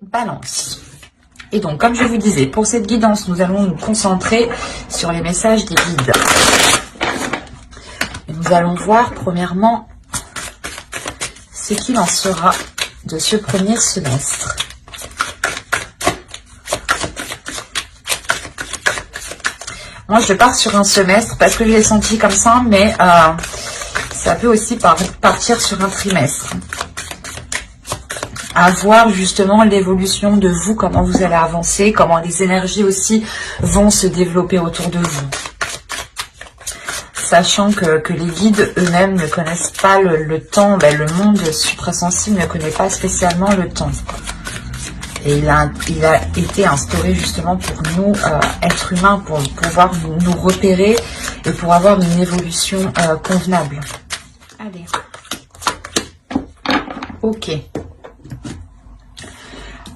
Balance. Et donc, comme je vous disais, pour cette guidance, nous allons nous concentrer sur les messages des guides. Et nous allons voir, premièrement, ce qu'il en sera de ce premier semestre. Moi, je pars sur un semestre parce que je l'ai senti comme ça, mais ça peut aussi partir sur un trimestre. À voir justement l'évolution de vous, comment vous allez avancer, comment les énergies aussi vont se développer autour de vous. Sachant que les guides eux-mêmes ne connaissent pas le temps, le monde suprasensible ne connaît pas spécialement le temps. Et il a été instauré justement pour nous, êtres humains, pour pouvoir nous repérer et pour avoir une évolution convenable. Allez. Ok.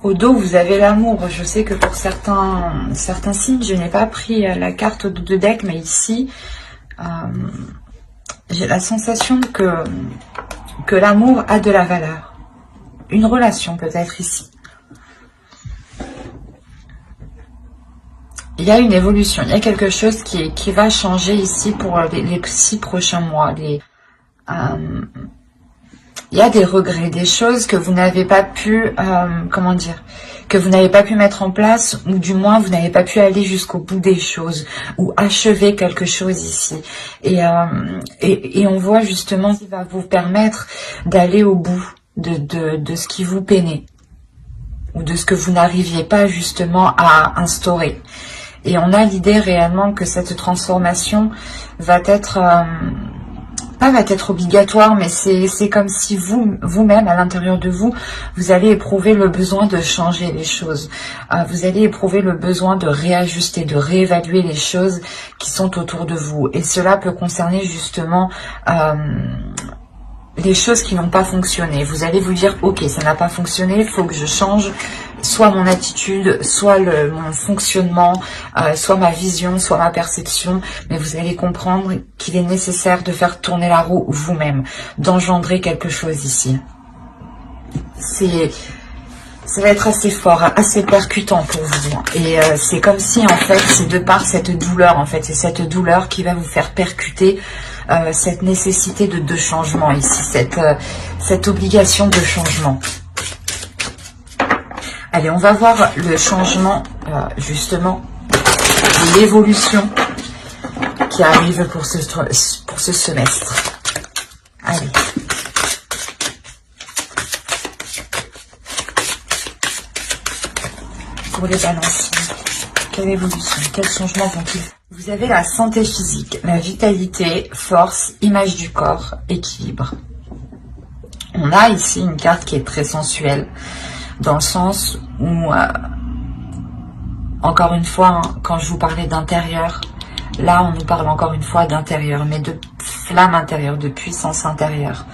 Au dos, vous avez l'amour. Je sais que pour certains signes, je n'ai pas pris la carte de deck, mais ici, j'ai la sensation que l'amour a de la valeur. Une relation peut-être ici. Il y a une évolution, il y a quelque chose qui va changer ici pour les 6 prochains mois. Il y a des regrets, des choses que vous n'avez pas pu, comment dire, que vous n'avez pas pu mettre en place, ou du moins vous n'avez pas pu aller jusqu'au bout des choses, ou achever quelque chose ici. Et on voit justement ce qui va vous permettre d'aller au bout de ce qui vous peinait, ou de ce que vous n'arriviez pas justement à instaurer. Et on a l'idée réellement que cette transformation va être, pas va être obligatoire, mais c'est comme si vous-même, à l'intérieur de vous, vous allez éprouver le besoin de changer les choses. Vous allez éprouver le besoin de réajuster, de réévaluer les choses qui sont autour de vous. Et cela peut concerner justement les choses qui n'ont pas fonctionné. Vous allez vous dire, ok, ça n'a pas fonctionné, il faut que je change soit mon attitude, soit mon fonctionnement, soit ma vision, soit ma perception, mais vous allez comprendre qu'il est nécessaire de faire tourner la roue vous-même, d'engendrer quelque chose ici. Ça va être assez fort, assez percutant pour vous. Et c'est comme si, en fait, c'est de par cette douleur, en fait, c'est cette douleur qui va vous faire percuter cette nécessité de changement ici, cette obligation de changement. Allez, on va voir le changement, justement, l'évolution qui arrive pour ce semestre. Allez. Pour les balances, quelle évolution, quel changement vont-ils? Vous avez la santé physique, la vitalité, force, image du corps, équilibre. On a ici une carte qui est très sensuelle, dans le sens où, encore une fois, quand je vous parlais d'intérieur, là on nous parle encore une fois d'intérieur, mais de flamme intérieure, de puissance intérieure.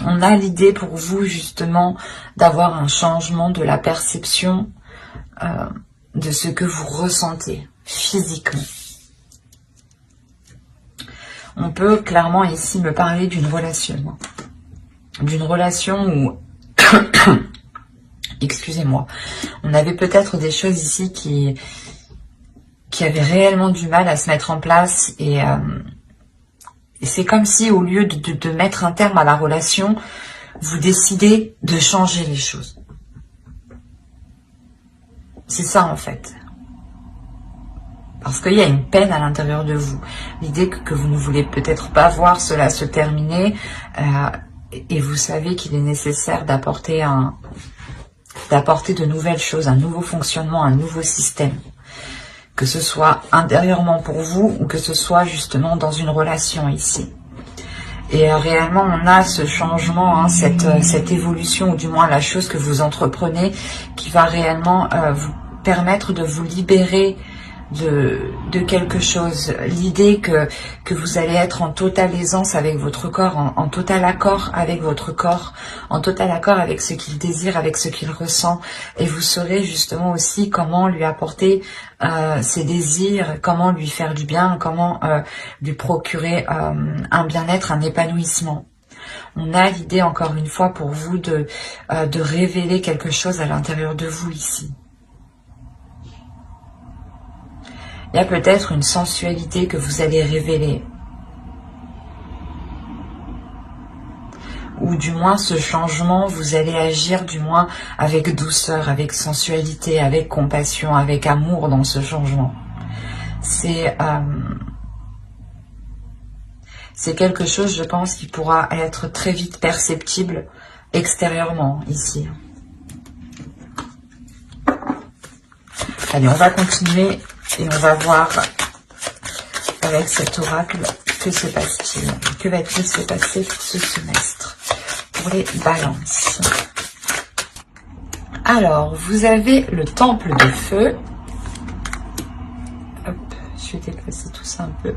On a l'idée pour vous justement d'avoir un changement de la perception de ce que vous ressentez physiquement. On peut clairement ici me parler d'une relation. D'une relation où, excusez-moi, on avait peut-être des choses ici qui avaient réellement du mal à se mettre en place et c'est comme si au lieu de mettre un terme à la relation, vous décidez de changer les choses. C'est ça en fait. Parce qu'il y a une peine à l'intérieur de vous. L'idée que vous ne voulez peut-être pas voir cela se terminer et vous savez qu'il est nécessaire d'apporter de nouvelles choses, un nouveau fonctionnement, un nouveau système. Que ce soit intérieurement pour vous ou que ce soit justement dans une relation ici. Et réellement, on a ce changement, cette évolution, ou du moins la chose que vous entreprenez, qui va réellement vous permettre de vous libérer de quelque chose. L'idée que vous allez être en totale aisance avec votre corps, en total accord avec votre corps, en total accord avec ce qu'il désire, avec ce qu'il ressent. Et vous saurez justement aussi comment lui apporter ses désirs, comment lui faire du bien, comment lui procurer un bien-être, un épanouissement. On a l'idée, encore une fois, pour vous de révéler quelque chose à l'intérieur de vous ici. Il y a peut-être une sensualité que vous allez révéler. Ou du moins ce changement, vous allez agir du moins avec douceur, avec sensualité, avec compassion, avec amour dans ce changement. C'est quelque chose, je pense, qui pourra être très vite perceptible extérieurement ici. Allez, on va continuer et on va voir avec cet oracle que se passe-t-il. Que va-t-il se passer pour ce semestre? Pour les balances. Alors, vous avez le temple de feu. Hop, je vais déplacer tout ça un peu.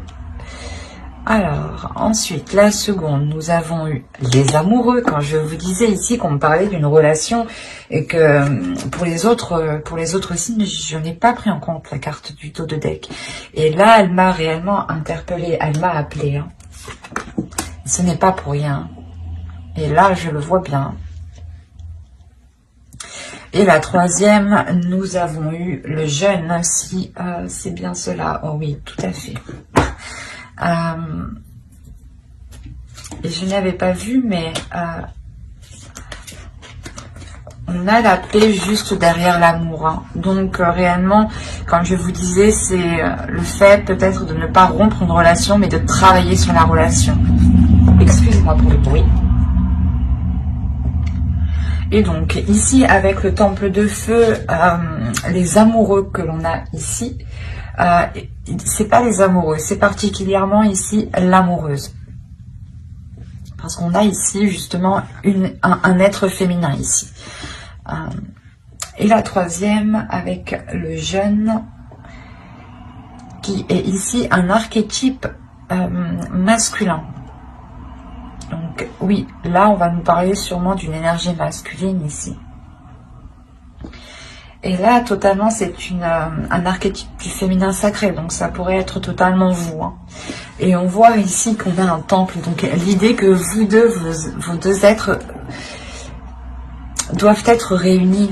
Alors, ensuite, la seconde, nous avons eu les amoureux. Quand je vous disais ici qu'on me parlait d'une relation et que pour les autres signes, je n'ai pas pris en compte la carte du dos de deck. Et là, elle m'a réellement interpellée, elle m'a appelée. Hein. Ce n'est pas pour rien. Et là, je le vois bien. Et la troisième, nous avons eu le jeûne, si c'est bien cela. Oh oui, tout à fait. Et je n'avais pas vu, mais on a la paix juste derrière l'amour. Hein. Donc réellement, comme je vous disais, c'est le fait peut-être de ne pas rompre une relation, mais de travailler sur la relation. Excusez-moi pour le bruit. Et donc, ici, avec le temple de feu, les amoureux que l'on a ici, c'est pas les amoureux, c'est particulièrement ici l'amoureuse. Parce qu'on a ici, justement, un être féminin ici. Et la troisième, avec le jeune, qui est ici un archétype masculin. Donc oui, là on va nous parler sûrement d'une énergie masculine ici. Et là totalement c'est un archétype du féminin sacré, donc ça pourrait être totalement vous. Hein. Et on voit ici qu'on a un temple, donc l'idée que vous deux, vos deux êtres doivent être réunis.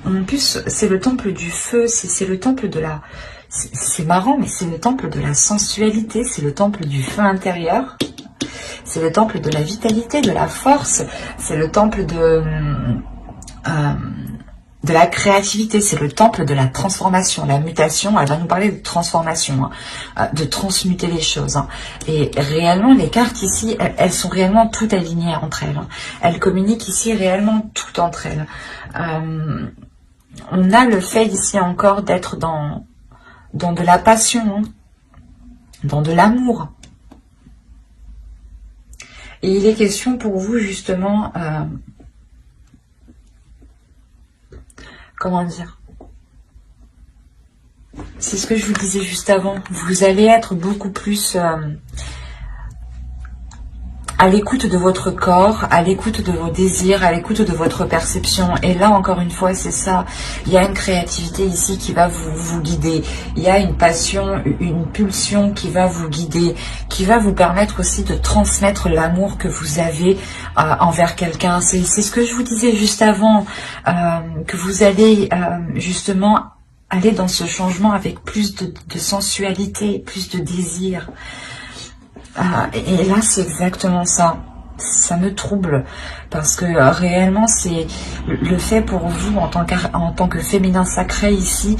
En plus c'est le temple du feu, c'est le temple de la... C'est marrant, mais c'est le temple de la sensualité, c'est le temple du feu intérieur. C'est le temple de la vitalité, de la force. C'est le temple de la créativité. C'est le temple de la transformation. La mutation, elle va nous parler de transformation, hein, de transmuter les choses. Hein. Et réellement, les cartes ici, elles sont réellement toutes alignées entre elles. Hein. Elles communiquent ici réellement toutes entre elles. On a le fait ici encore d'être dans de la passion, hein, dans de l'amour. Et il est question pour vous justement, comment dire, c'est ce que je vous disais juste avant, vous allez être beaucoup plus à l'écoute de votre corps, à l'écoute de vos désirs, à l'écoute de votre perception. Et là, encore une fois, c'est ça. Il y a une créativité ici qui va vous guider. Il y a une passion, une pulsion qui va vous guider, qui va vous permettre aussi de transmettre l'amour que vous avez envers quelqu'un. C'est ce que je vous disais juste avant, que vous allez justement aller dans ce changement avec plus de sensualité, plus de désir. Et là, c'est exactement ça. Ça me trouble parce que réellement, c'est le fait pour vous, en tant que féminin sacré ici,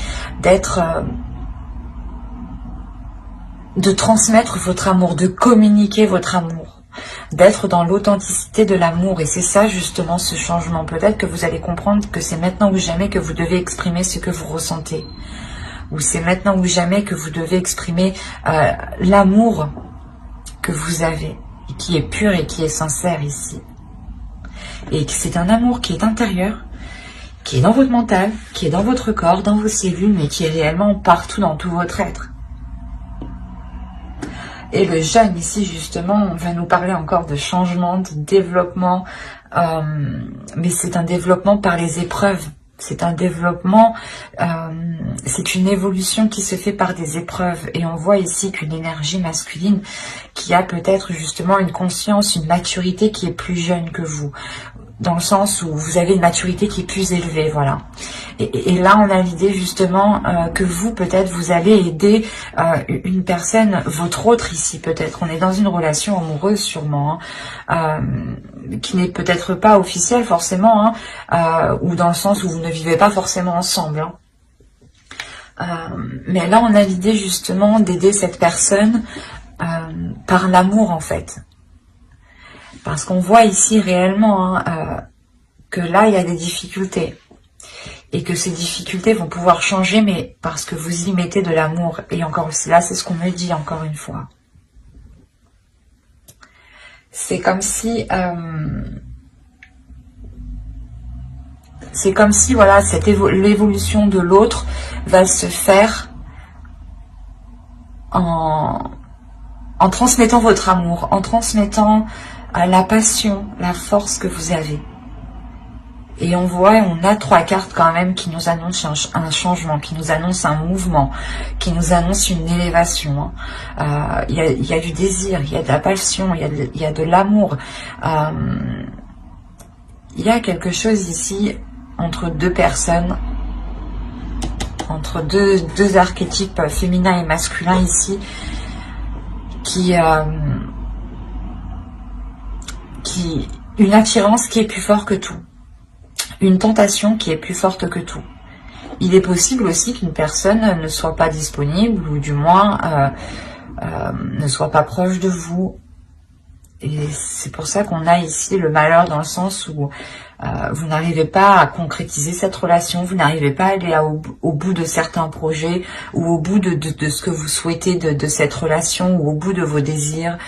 de transmettre votre amour, de communiquer votre amour, d'être dans l'authenticité de l'amour. Et c'est ça, justement, ce changement. Peut-être que vous allez comprendre que c'est maintenant ou jamais que vous devez exprimer ce que vous ressentez. Ou c'est maintenant ou jamais que vous devez exprimer l'amour que vous avez, et qui est pur et qui est sincère ici. Et que c'est un amour qui est intérieur, qui est dans votre mental, qui est dans votre corps, dans vos cellules, mais qui est réellement partout dans tout votre être. Et le jeûne ici, justement, on va nous parler encore de changement, de développement, mais c'est un développement par les épreuves. c'est un développement, c'est une évolution qui se fait par des épreuves. Et on voit ici qu'une énergie masculine qui a peut-être justement une conscience, une maturité qui est plus jeune que vous. Dans le sens où vous avez une maturité qui est plus élevée, voilà. Et là, on a l'idée justement que vous, peut-être, vous allez aider une personne, votre autre ici, peut-être. On est dans une relation amoureuse, sûrement, hein, qui n'est peut-être pas officielle, forcément, hein, ou dans le sens où vous ne vivez pas forcément ensemble. Hein. Mais là, on a l'idée justement d'aider cette personne par l'amour, en fait. Parce qu'on voit ici réellement hein, que là, il y a des difficultés. Et que ces difficultés vont pouvoir changer, mais parce que vous y mettez de l'amour. Et encore là, c'est ce qu'on me dit encore une fois. C'est comme si... voilà, l'évolution de l'autre va se faire en transmettant votre amour, en transmettant la passion, la force que vous avez. Et on voit, on a 3 cartes quand même qui nous annoncent un changement, qui nous annoncent un mouvement, qui nous annoncent une élévation. Il y a du désir, il y a de la passion, il y a de l'amour. Il y a quelque chose ici entre 2 personnes, entre deux archétypes féminins et masculins ici, une attirance qui est plus forte que tout. Une tentation qui est plus forte que tout. Il est possible aussi qu'une personne ne soit pas disponible ou du moins ne soit pas proche de vous. Et c'est pour ça qu'on a ici le malheur dans le sens où vous n'arrivez pas à concrétiser cette relation, vous n'arrivez pas à aller au bout de certains projets ou au bout de ce que vous souhaitez de cette relation ou au bout de vos désirs.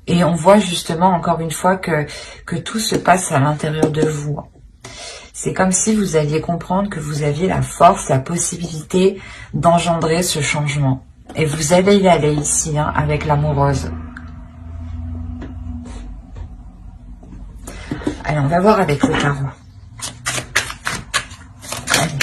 Et on voit justement encore une fois que tout se passe à l'intérieur de vous. C'est comme si vous alliez comprendre que vous aviez la force, la possibilité d'engendrer ce changement. Et vous allez y aller ici, hein, avec l'amoureuse. Allez, on va voir avec le tarot. Allez.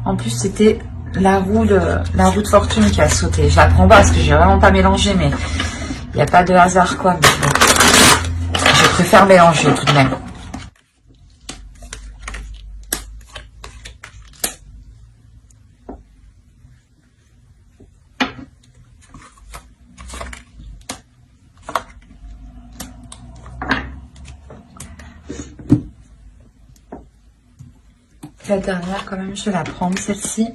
En plus, c'était la roue de fortune qui a sauté. Je la prends pas parce que j'ai vraiment pas mélangé, mais il n'y a pas de hasard, quoi. Je préfère mélanger tout de même. La dernière, quand même, je vais la prendre, celle-ci.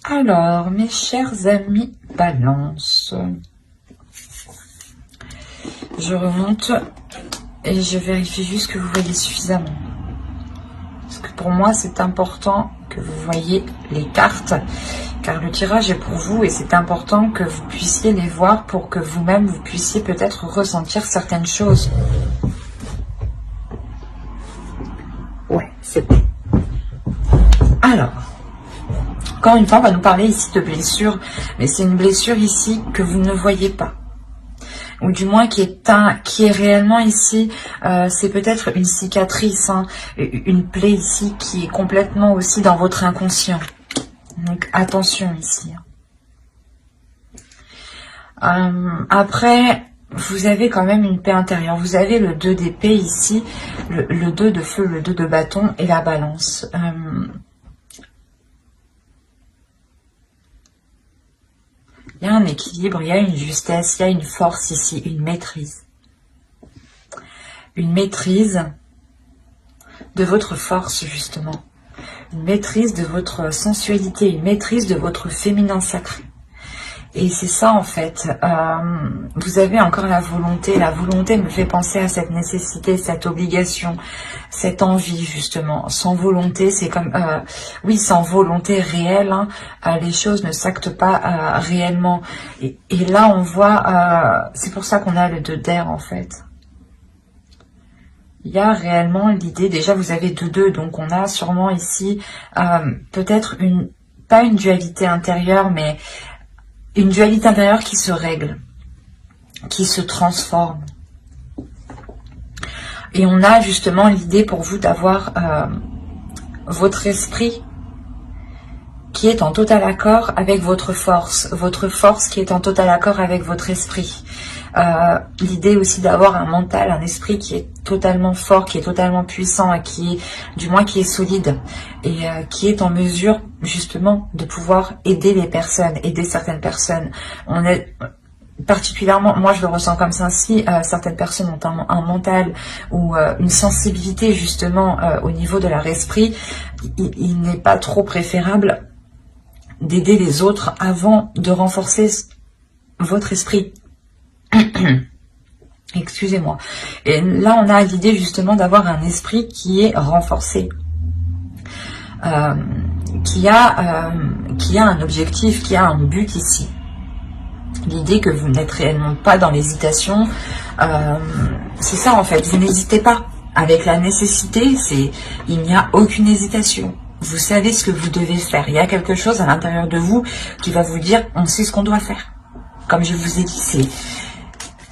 Alors, mes chers amis Balance, je remonte et je vérifie juste que vous voyez suffisamment. Parce que pour moi, c'est important que vous voyez les cartes. Car le tirage est pour vous et c'est important que vous puissiez les voir pour que vous-même, vous puissiez peut-être ressentir certaines choses. Ouais, c'est bon. Alors, encore une fois, on va nous parler ici de blessure, mais c'est une blessure ici que vous ne voyez pas. Ou du moins qui est réellement ici, c'est peut-être une cicatrice, hein, une plaie ici qui est complètement aussi dans votre inconscient. Donc attention ici. Après, vous avez quand même une paix intérieure. Vous avez le 2 d'épée ici, le 2 de feu, le 2 de bâton et la balance. Il y a un équilibre, il y a une justesse, il y a une force ici, une maîtrise. Une maîtrise de votre force, justement. Une maîtrise de votre sensualité, une maîtrise de votre féminin sacré. Et c'est ça en fait, vous avez encore la volonté me fait penser à cette nécessité, cette obligation, cette envie justement. Sans volonté, c'est comme, oui, sans volonté réelle, hein, les choses ne s'actent pas réellement. Et là on voit, c'est pour ça qu'on a le 2 d'air en fait. Il y a réellement l'idée, déjà vous avez 2-2, donc on a sûrement ici peut-être une pas une dualité intérieure, mais une dualité intérieure qui se règle, qui se transforme. Et on a justement l'idée pour vous d'avoir votre esprit qui est en total accord avec votre force qui est en total accord avec votre esprit. L'idée aussi d'avoir un mental, un esprit qui est totalement fort, qui est totalement puissant, et qui est, du moins qui est solide, et qui est en mesure justement de pouvoir aider les personnes, aider certaines personnes. On est particulièrement, moi je le ressens comme ça aussi, certaines personnes ont un mental ou une sensibilité justement au niveau de leur esprit. Il n'est pas trop préférable d'aider les autres avant de renforcer votre esprit. Excusez-moi. Et là, on a l'idée justement d'avoir un esprit qui est renforcé, qui a un objectif, qui a un but ici. L'idée que vous n'êtes réellement pas dans l'hésitation, c'est ça en fait. Vous n'hésitez pas. Avec la nécessité, il n'y a aucune hésitation. Vous savez ce que vous devez faire. Il y a quelque chose à l'intérieur de vous qui va vous dire, on sait ce qu'on doit faire. Comme je vous ai dit,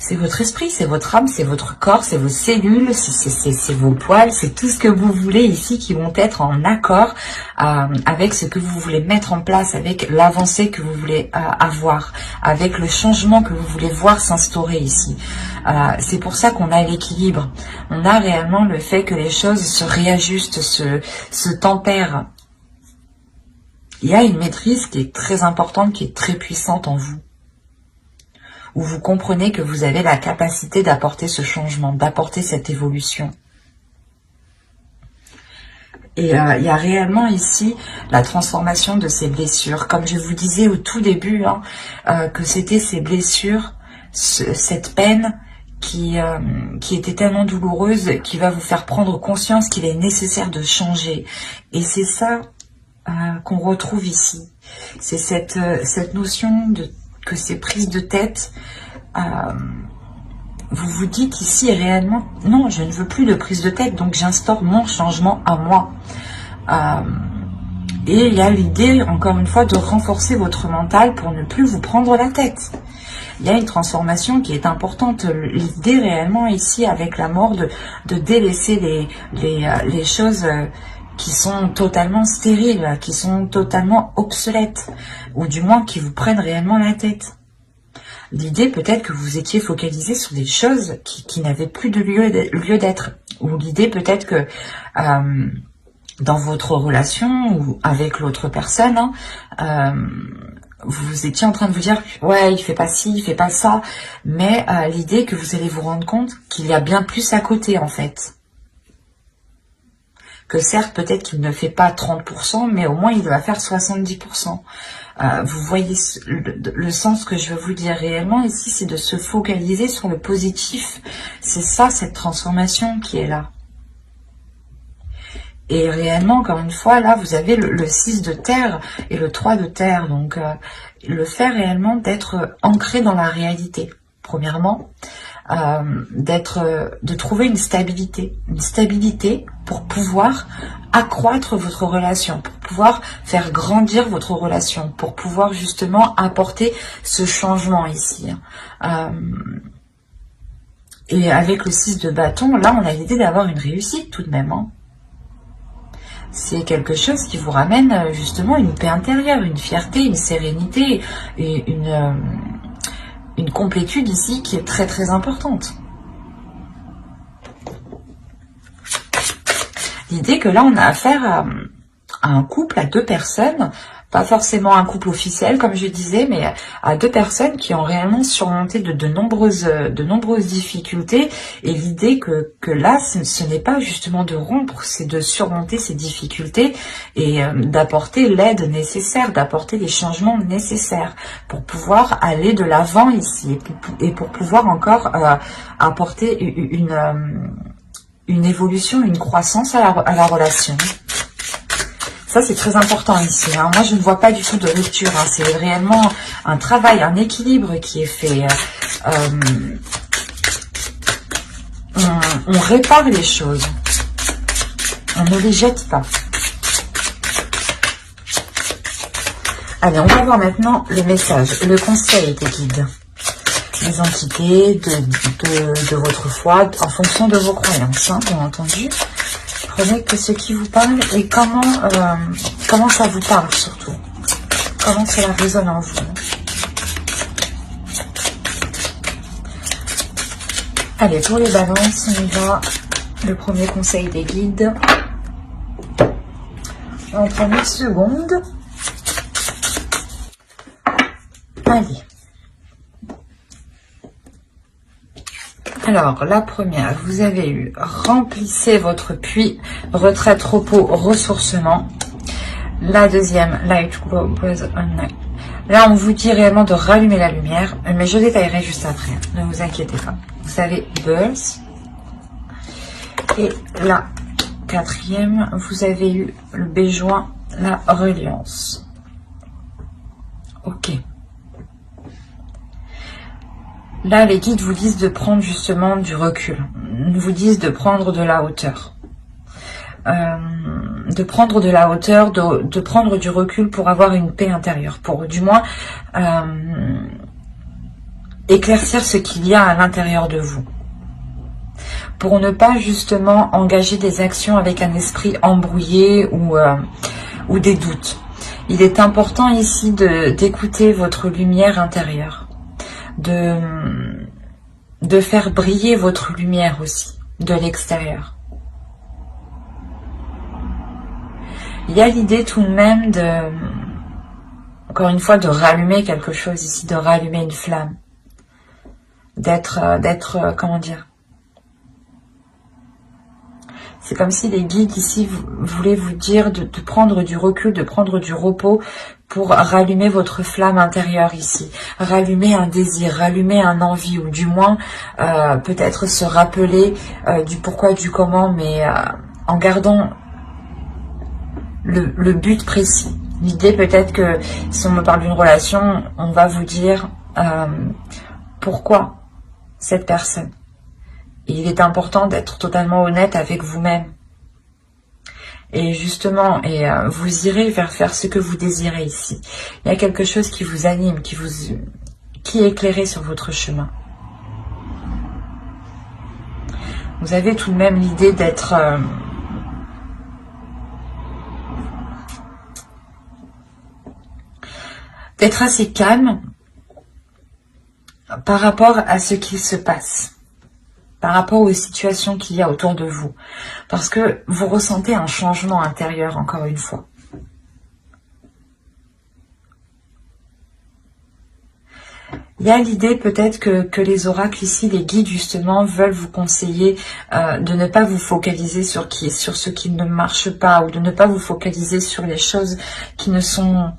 c'est votre esprit, c'est votre âme, c'est votre corps, c'est vos cellules, c'est vos poils, c'est tout ce que vous voulez ici qui vont être en accord avec ce que vous voulez mettre en place, avec l'avancée que vous voulez avoir, avec le changement que vous voulez voir s'instaurer ici. C'est pour ça qu'on a l'équilibre. On a réellement le fait que les choses se réajustent, se tempèrent. Il y a une maîtrise qui est très importante, qui est très puissante en vous, où vous comprenez que vous avez la capacité d'apporter ce changement, d'apporter cette évolution. Et il y a réellement ici la transformation de ces blessures. Comme je vous disais au tout début, que c'était ces blessures, cette peine qui était tellement douloureuse, qui va vous faire prendre conscience qu'il est nécessaire de changer. Et c'est ça qu'on retrouve ici. C'est cette notion que ces prises de tête, vous vous dites ici réellement, non, je ne veux plus de prise de tête, donc j'instaure mon changement à moi. Et il y a l'idée, encore une fois, de renforcer votre mental pour ne plus vous prendre la tête. Il y a une transformation qui est importante. L'idée réellement ici, avec la mort, de délaisser les choses qui sont totalement stériles, qui sont totalement obsolètes, ou du moins qui vous prennent réellement la tête. L'idée peut-être que vous étiez focalisé sur des choses qui n'avaient plus de lieu d'être, ou l'idée peut-être que dans votre relation ou avec l'autre personne, vous étiez en train de vous dire « ouais, il fait pas ci, il fait pas ça », mais l'idée que vous allez vous rendre compte qu'il y a bien plus à côté en fait. Que certes, peut-être qu'il ne fait pas 30%, mais au moins il va faire 70%. Vous voyez le sens que je veux vous dire réellement ici, c'est de se focaliser sur le positif. C'est ça, cette transformation qui est là. Et réellement, encore une fois, là, vous avez le 6 de terre et le 3 de terre. Donc, le fait réellement d'être ancré dans la réalité, premièrement. De trouver une stabilité pour pouvoir accroître votre relation, pour pouvoir faire grandir votre relation, pour pouvoir justement apporter ce changement ici. Et avec le 6 de bâton, là on a l'idée d'avoir une réussite tout de même. C'est quelque chose qui vous ramène justement une paix intérieure, une fierté, une sérénité et une complétude ici qui est très très importante. L'idée que là on a affaire à un couple, à deux personnes, pas forcément un couple officiel comme je disais, mais à deux personnes qui ont réellement surmonté de nombreuses difficultés. Et l'idée que là ce n'est pas justement de rompre, c'est de surmonter ces difficultés et d'apporter l'aide nécessaire, d'apporter les changements nécessaires pour pouvoir aller de l'avant ici et pour pouvoir encore apporter une évolution, une croissance à la relation. Ça, c'est très important ici. Moi, je ne vois pas du tout de rupture. C'est réellement un travail, un équilibre qui est fait. On répare les choses. On ne les jette pas. Allez, on va voir maintenant le message, le conseil des guides, des entités, de votre foi, en fonction de vos croyances, hein, bien entendu. Prenez que ce qui vous parle et comment ça vous parle surtout. Comment cela résonne en vous. Allez, pour les balances, on y va. Le premier conseil des guides. On prend 10 secondes. Allez. Alors, la première, vous avez eu remplissez votre puits, retraite, repos, ressourcement. La deuxième, light glow, night. Là, on vous dit réellement de rallumer la lumière, mais je détaillerai juste après. Ne vous inquiétez pas. Vous avez birth. Et la quatrième, vous avez eu le béjoin, la reliance. Ok. Là, les guides vous disent de prendre justement du recul. Ils vous disent de prendre de la hauteur. De prendre de la hauteur, de prendre du recul pour avoir une paix intérieure. Pour du moins éclaircir ce qu'il y a à l'intérieur de vous. Pour ne pas justement engager des actions avec un esprit embrouillé ou des doutes. Il est important ici d'écouter votre lumière intérieure. De faire briller votre lumière aussi, de l'extérieur. Il y a l'idée tout de même encore une fois, de rallumer quelque chose ici, de rallumer une flamme. D'être, comment dire, c'est comme si les guides ici voulaient vous dire de prendre du recul, de prendre du repos pour rallumer votre flamme intérieure ici. Rallumer un désir, rallumer un envie, ou du moins peut-être se rappeler du pourquoi, du comment, mais en gardant le but précis. L'idée peut-être que si on me parle d'une relation, on va vous dire pourquoi cette personne. Et il est important d'être totalement honnête avec vous-même. Et justement, vous irez vers faire ce que vous désirez ici. Il y a quelque chose qui vous anime, qui est éclairé sur votre chemin. Vous avez tout de même l'idée d'être assez calme par rapport à ce qui se passe. Par rapport aux situations qu'il y a autour de vous. Parce que vous ressentez un changement intérieur, encore une fois. Il y a l'idée peut-être que les oracles ici, les guides justement, veulent vous conseiller de ne pas vous focaliser sur ce qui ne marche pas, ou de ne pas vous focaliser sur les choses qui ne sont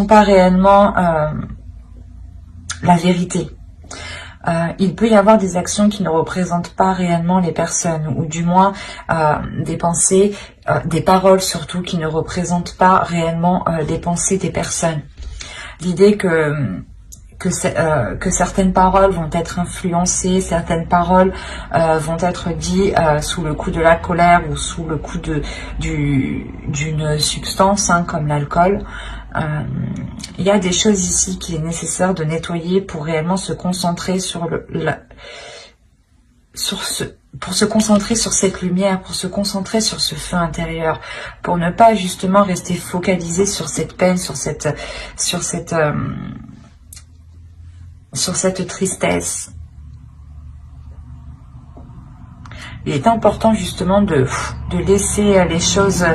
pas réellement la vérité. Il peut y avoir des actions qui ne représentent pas réellement les personnes, ou du moins des pensées, des paroles surtout, qui ne représentent pas réellement les pensées des personnes. L'idée que certaines paroles vont être influencées, certaines paroles vont être dites sous le coup de la colère ou sous le coup d'une substance, hein, comme l'alcool. Il y a des choses ici qu'il est nécessaire de nettoyer pour réellement se concentrer pour se concentrer sur cette lumière, pour se concentrer sur ce feu intérieur, pour ne pas justement rester focalisé sur cette peine, sur cette tristesse. Il est important justement de laisser les choses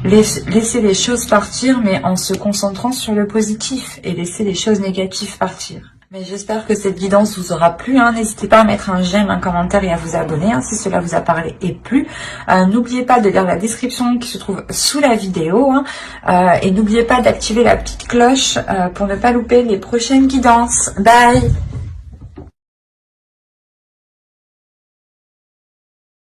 laisser les choses partir, mais en se concentrant sur le positif, et laisser les choses négatives partir. Mais j'espère que cette guidance vous aura plu. Hein. N'hésitez pas à mettre un j'aime, un commentaire et à vous abonner si cela vous a parlé et plu. N'oubliez pas de lire la description qui se trouve sous la vidéo. Et n'oubliez pas d'activer la petite cloche pour ne pas louper les prochaines guidances. Bye!